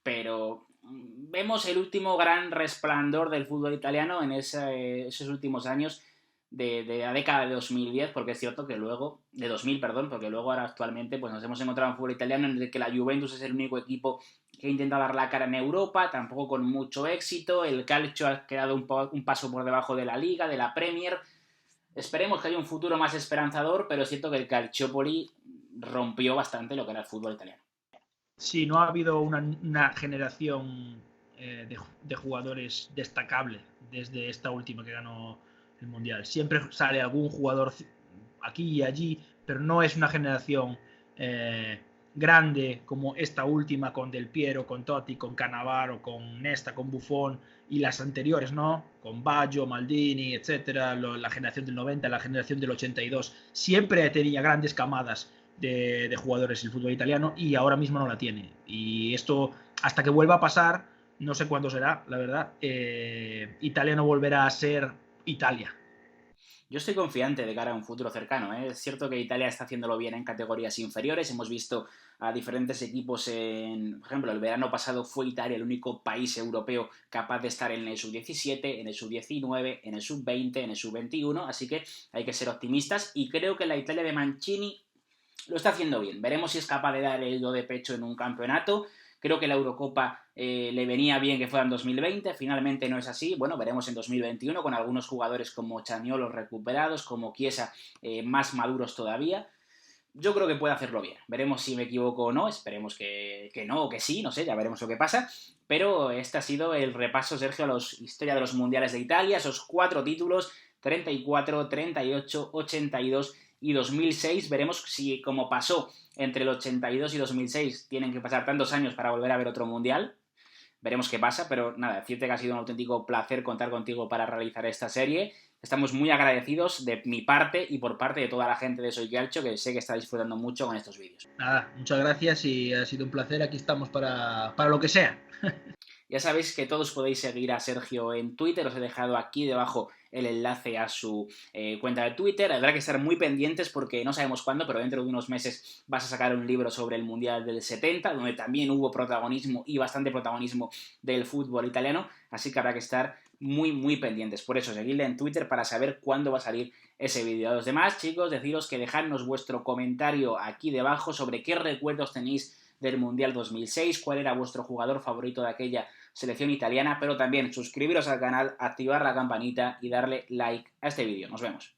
pero vemos el último gran resplandor del fútbol italiano en esos últimos años de la década de 2010, porque es cierto que luego, de 2000, perdón, porque luego ahora actualmente pues nos hemos encontrado en fútbol italiano en el que la Juventus es el único equipo que intenta dar la cara en Europa, tampoco con mucho éxito, el Calcio ha quedado un paso por debajo de la Liga, de la Premier. Esperemos que haya un futuro más esperanzador, pero es cierto que el Calciopoli rompió bastante lo que era el fútbol italiano. Sí, no ha habido una generación de jugadores destacable desde esta última que ganó el Mundial. Siempre sale algún jugador aquí y allí, pero no es una generación grande como esta última con Del Piero, con Totti, con Cannavaro, con Nesta, con Buffon y las anteriores, ¿no? Con Baggio, Maldini, etcétera, la generación del 90, la generación del 82. Siempre tenía grandes camadas de jugadores el fútbol italiano y ahora mismo no la tiene. Y esto, hasta que vuelva a pasar, no sé cuándo será, la verdad, Italia no volverá a ser Italia. Yo estoy confiante de cara a un futuro cercano, ¿eh? Es cierto que Italia está haciéndolo bien en categorías inferiores. Hemos visto a diferentes equipos por ejemplo, el verano pasado fue Italia el único país europeo capaz de estar en el sub-17, en el sub-19, en el sub-20, en el sub-21, así que hay que ser optimistas y creo que la Italia de Mancini lo está haciendo bien. Veremos si es capaz de dar el do de pecho en un campeonato. Creo que la Eurocopa le venía bien que fuera en 2020, finalmente no es así. Bueno, veremos en 2021 con algunos jugadores como Zaniolo recuperados, como Chiesa más maduros todavía. Yo creo que puede hacerlo bien. Veremos si me equivoco o no, esperemos que no o que sí, no sé, ya veremos lo que pasa. Pero este ha sido el repaso, Sergio, a la historia de los mundiales de Italia, esos 4 títulos, 34, 38, 82 y 2006. Veremos si, como pasó entre el 82 y 2006, tienen que pasar tantos años para volver a ver otro mundial. Veremos qué pasa, pero nada, decirte que ha sido un auténtico placer contar contigo para realizar esta serie. Estamos muy agradecidos de mi parte y por parte de toda la gente de Soy Calcio, que sé que está disfrutando mucho con estos vídeos. Nada, muchas gracias y ha sido un placer. Aquí estamos para lo que sea. Ya sabéis que todos podéis seguir a Sergio en Twitter, os he dejado aquí debajo el enlace a su cuenta de Twitter. Habrá que estar muy pendientes porque no sabemos cuándo, pero dentro de unos meses vas a sacar un libro sobre el Mundial del 70, donde también hubo protagonismo y bastante protagonismo del fútbol italiano, así que habrá que estar muy, muy pendientes. Por eso, seguidle en Twitter para saber cuándo va a salir ese vídeo. A los demás, chicos, deciros que dejadnos vuestro comentario aquí debajo sobre qué recuerdos tenéis del Mundial 2006, cuál era vuestro jugador favorito de aquella selección italiana, pero también suscribiros al canal, activar la campanita y darle like a este vídeo. Nos vemos.